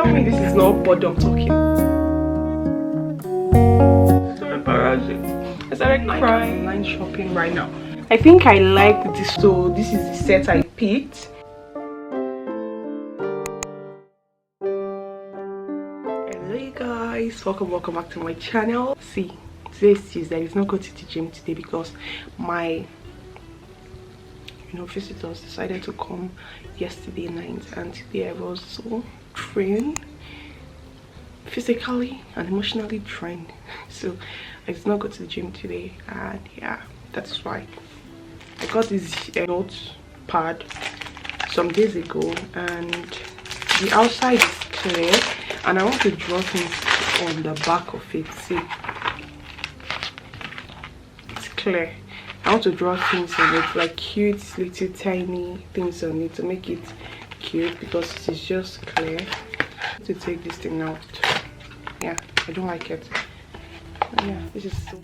Tell me this is not boredom talking. So embarrassing. I started crying. Online shopping right now. I think I like this, so this is the set I picked. Hello guys, welcome back to my channel. See, today is Tuesday. It's not going to the gym today because my visitors decided to come yesterday night, and today I was so drained, physically and emotionally drained, so I did not go to the gym today. And yeah, that's why I got this notepad some days ago, and the outside is clear and I want to draw things on the back of it. See, it's clear. I want to draw things on it, like cute little tiny things on it to make it cute, because it is just clear. To take this thing out, yeah, I don't like it. Yeah, this is so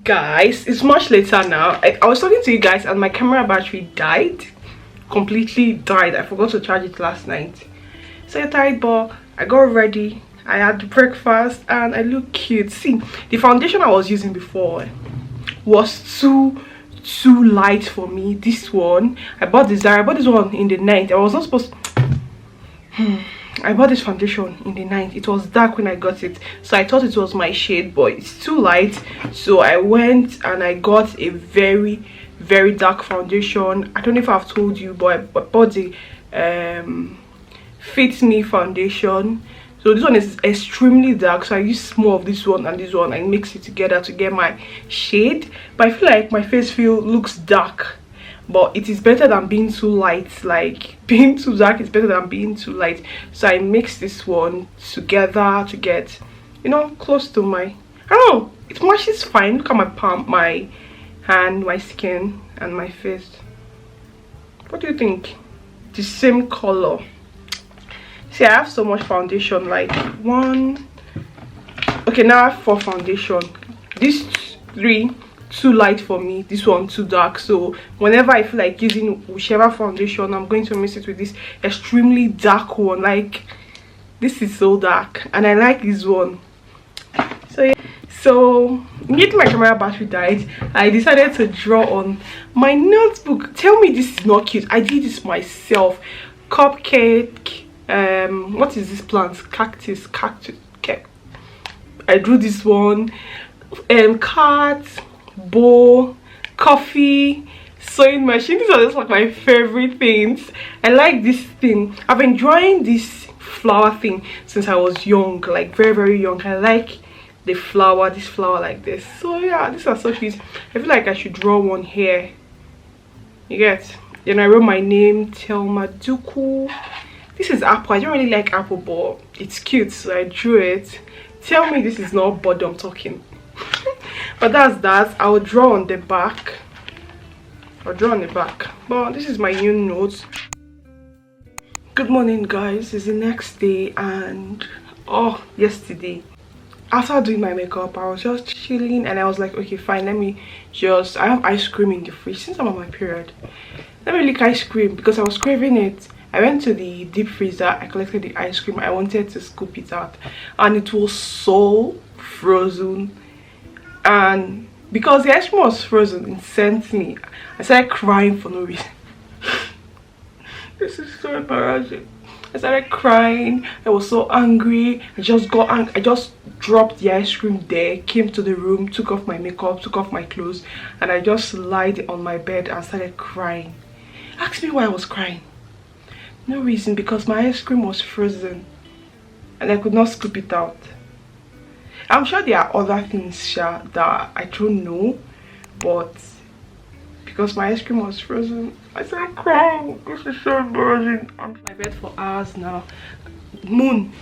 guys, it's much later now. I was talking to you guys and my camera battery died, completely died. I forgot to charge it last night, so I'm tired, but I got ready, I had breakfast and I look cute. See, the foundation I was using before was too light for me. This one I bought this one in the night. I was not supposed I bought this foundation in the night. It was dark when I got it, so I thought it was my shade, but it's too light, so I went and I got a very dark foundation. I don't know if I've told you, but I bought the Fit Me foundation. So this one is extremely dark, so I use more of this one and this one and mix it together to get my shade. But I feel like my face looks dark, but it is better than being too light. Like, being too dark is better than being too light, so I mix this one together to get, close to my, I don't know, it matches fine. Look at my palm, my hand, my skin and my face. What do you think? The same color. See, I have so much foundation, like okay, now I have 4 foundation. These 3 too light for me, this one too dark, so whenever I feel like using whichever foundation, I'm going to mix it with this extremely dark one. Like, this is so dark and I like this one. So yeah, so immediately my camera battery died, I decided to draw on my notebook. Tell me this is not cute. I did this myself. Cupcake, what is this plant? Cactus. I drew this one. Cat, bowl, coffee, sewing machine. These are just like my favorite things. I like this thing. I've been drawing this flower thing since I was young, like very young. I like the flower, this flower like this. So yeah, these are so cute. I feel like I should draw one here. You get? Then I wrote my name, Thelma Duku. This is apple. I don't really like apple, but it's cute, so I drew it. Tell me this is not boredom talking. But that's that. I'll draw on the back. But this is my new notes. Good morning guys, it's the next day, and yesterday after doing my makeup I was just chilling and I was like, okay fine, let me just, I have ice cream in the fridge since I'm on my period. Let me lick ice cream because I was craving it. I went to the deep freezer, I collected the ice cream, I wanted to scoop it out and it was so frozen. And because the ice cream was frozen, it sent me, I started crying for no reason. This is so embarrassing. I started crying. I was so angry. I just dropped the ice cream there, came to the room, took off my makeup, took off my clothes, and I just lied on my bed and started crying. Ask me why I was crying. No reason, because my ice cream was frozen and I could not scoop it out. I'm sure there are other things that I don't know, but because my ice cream was frozen, I started crying. This is so embarrassing. I'm in my bed for hours now. Moon.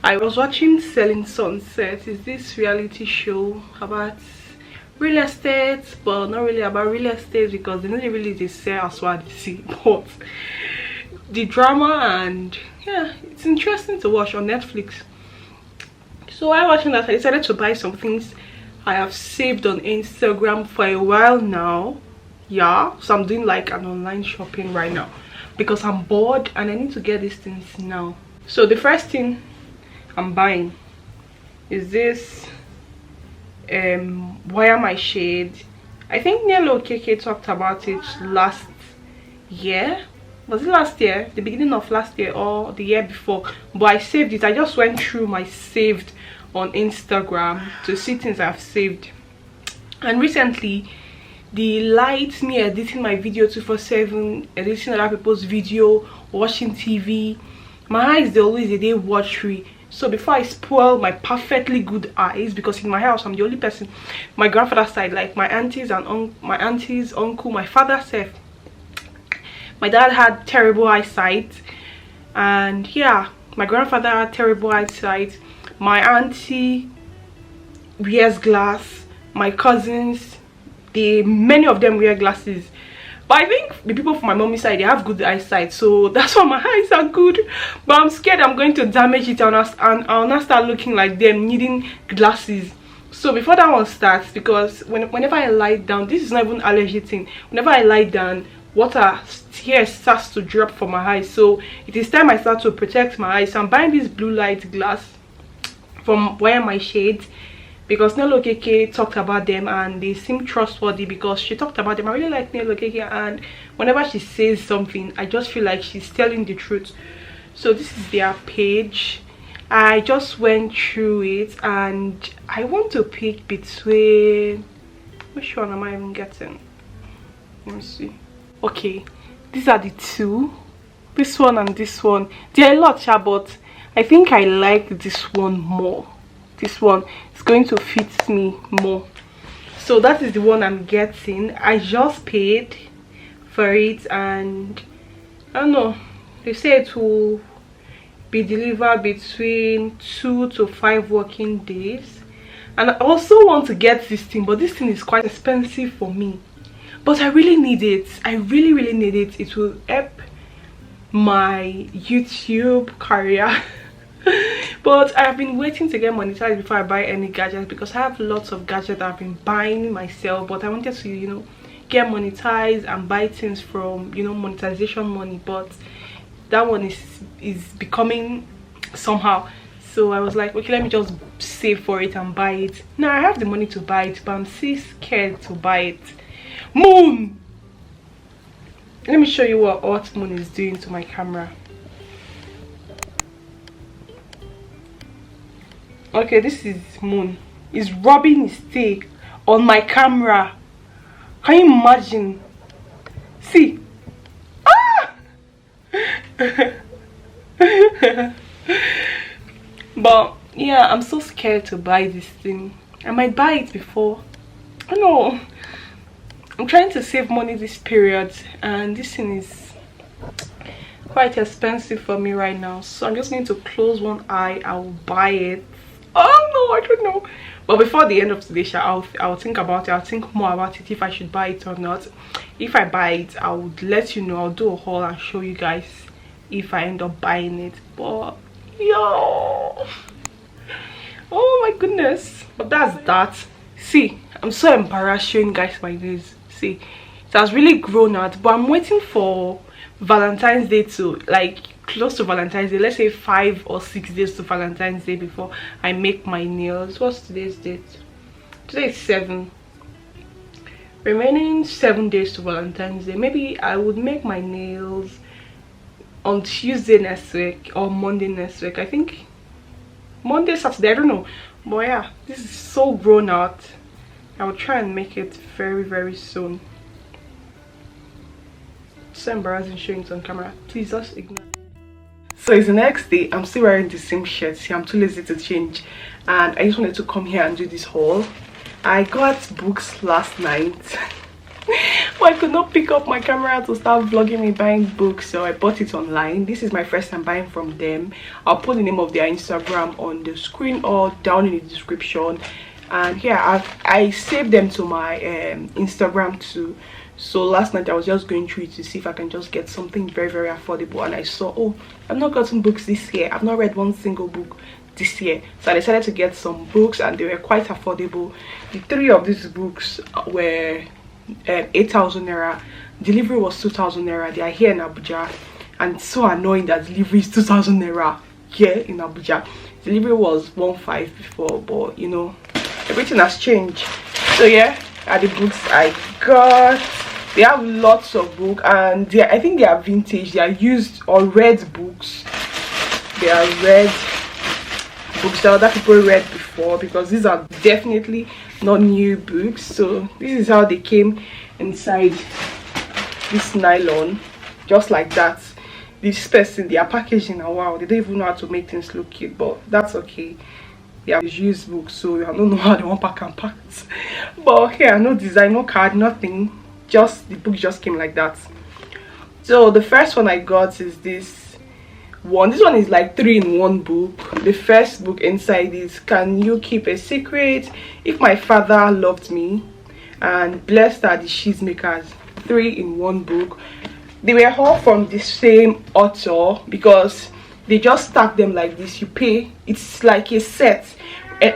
I was watching Selling Sunset. Is this reality show about real estate, but not really about real estate, because they don't really sell as what they see, but the drama, and yeah, it's interesting to watch on Netflix. So while watching that, I decided to buy some things I have saved on Instagram for a while now. Yeah, so I'm doing like an online shopping right now because I'm bored and I need to get these things now. So the first thing I'm buying is this wire my shade. I think Nelo KK talked about it last year. Was it last year? The beginning of last year or the year before? But I saved it. I just went through my saved on Instagram to see things I've saved. And recently, the light, me editing my video 247, editing other people's video, watching TV, my eyes, they're always a day watery. So before I spoil my perfectly good eyes, because in my house I'm the only person, my grandfather's side, like my aunties and my aunties, uncle, my father said, my dad had terrible eyesight, and yeah, my grandfather had terrible eyesight. My auntie wears glass. My cousins, many of them wear glasses. But I think the people from my mommy's side, they have good eyesight, so that's why my eyes are good. But I'm scared I'm going to damage it and I'll not start looking like them needing glasses. So before that one starts, because whenever I lie down, this is not even allergy thing. Whenever I lie down, water here starts to drop from my eyes, so it is time I start to protect my eyes. So I'm buying this blue light glass from Wear My Shades because Nelo KK talked about them and they seem trustworthy because she talked about them. I really like Nelo KK, and whenever she says something, I just feel like she's telling the truth. So this is their page. I just went through it and I want to pick between, which one am I even getting? Let me see. Okay, these are the two, this one and this one. There are a lot, but I think I like this one more. This one is going to fit me more, so that is the one I'm getting. I just paid for it, and I don't know, they say it will be delivered between 2 to 5 working days. And I also want to get this thing, but this thing is quite expensive for me, but I really need it. I really need it. It will help my YouTube career. But I have been waiting to get monetized before I buy any gadgets, because I have lots of gadgets I've been buying myself, but I wanted to, you know, get monetized and buy things from, you know, monetization money. But that one is becoming somehow, so I was like, okay, let me just save for it and buy it. Now I have the money to buy it, but I'm still scared to buy it. Moon, let me show you what Earth Moon is doing to my camera. Okay, this is Moon. He's rubbing his tail on my camera. Can you imagine? See? Ah! But yeah, I'm so scared to buy this thing. I might buy it before. I don't know. I'm trying to save money this period, and this thing is quite expensive for me right now. So I'm just going to close one eye. I will buy it. Oh no, I don't know. But before the end of today, I'll think about it. I'll think more about it, if I should buy it or not. If I buy it, I would let you know. I'll do a haul and show you guys if I end up buying it. But yo, oh my goodness. But that's that. See, I'm so embarrassed showing you guys my nails. See, it has really grown out, but I'm waiting for Valentine's Day to, like, close to Valentine's Day, let's say 5 or 6 days to Valentine's Day before I make my nails. What's today's date? Today is 7. Remaining 7 days to Valentine's Day. Maybe I would make my nails on Tuesday next week or Monday next week. I think Monday, Saturday, I don't know. But yeah, this is so grown out. I will try and make it very soon. so embarrassing showing it on camera. Please just ignore. So it's the next day. I'm still wearing the same shirt. See, I'm too lazy to change, and I just wanted to come here and do this haul. I got books last night but I could not pick up my camera to start vlogging me buying books, so I bought it online. This is my first time buying from them. I'll put the name of their Instagram on the screen or down in the description. And yeah, I saved them to my Instagram too. So last night I was just going through it to see if I can just get something very affordable, and I saw, oh, I've not gotten books this year. I've not read one single book this year, so I decided to get some books, and they were quite affordable. The 3 of these books were 8,000 naira. Delivery was 2,000 naira. They are here in Abuja, and it's so annoying that delivery is 2,000 naira here in Abuja. Delivery was 1,500 before, but you know, everything has changed. So yeah, are the books I got. They have lots of books, and I think they are vintage. They are used or read books. They are read books that other people read before, because these are definitely not new books. So this is how they came inside this nylon, just like that. This person, they are packaging, and wow, they don't even know how to make things look cute, but that's okay. They have used books, so I don't know how they want pack and pack. But here, no design, no card, nothing. Just the book just came like that. So the first one I got is this one. This one is like 3-in-1 book. The first book inside is Can You Keep a Secret, If My Father Loved Me, and Blessed Are the Cheesemakers. 3-in-1 book. They were all from the same author, because they just stack them like this. You pay, it's like a set.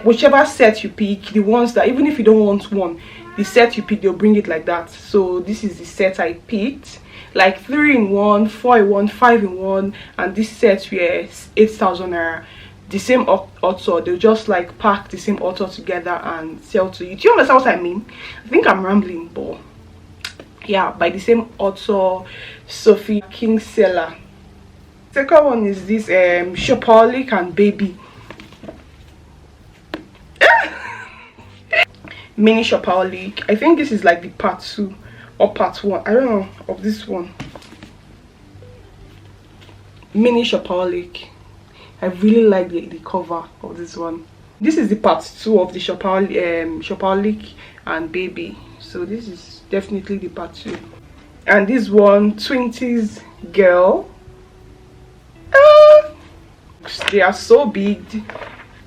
Whichever set you pick, the ones that, even if you don't want one, the set you pick, they'll bring it like that. So this is the set I picked, like 3-in-1, 4-in-1, 5-in-1, and this set were 8,000 naira. The same author, they'll just like pack the same author together and sell to you. Do you understand what I mean? I think I'm rambling, but yeah, by the same author, Sophie Kingseller. Second one is this Shopaholic and Baby. Mini Shopaholic. I think this is like the part 2 or part 1, I don't know, of this one. Mini Shopaholic. I really like the cover of this one. This is the part 2 of the Shopaholic and Baby. So this is definitely the part 2. And this one, 20s Girl. They are so big.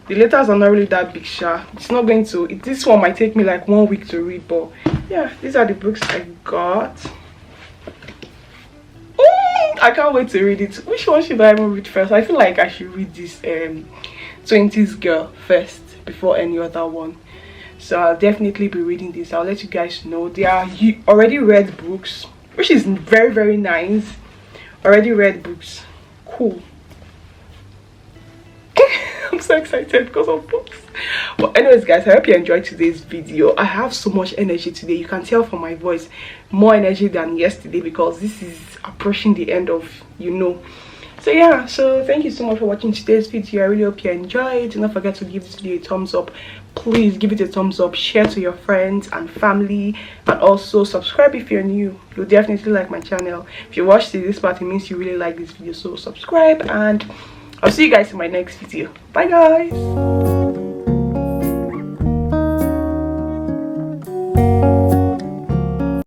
The letters are not really that big, sha. It's not going to, this one might take me like 1 week to read, but yeah, these are the books I got. I can't wait to read it. Which one should I even read first? I feel like I should read this 20s Girl first before any other one. So I'll definitely be reading this. I'll let you guys know. They are already read books, which is very nice. Already read books. Cool. I'm so excited because of books. But anyways guys, I hope you enjoyed today's video. I have so much energy today. You can tell from my voice, more energy than yesterday, because this is approaching the end of, you know. So yeah, so thank you so much for watching today's video. I really hope you enjoyed. Do not forget to give this video a thumbs up. Please give it a thumbs up, share to your friends and family, and also subscribe if you're new. You'll definitely like my channel. If you watched this part, it means you really like this video, so subscribe, and I'll see you guys in my next video. Bye guys.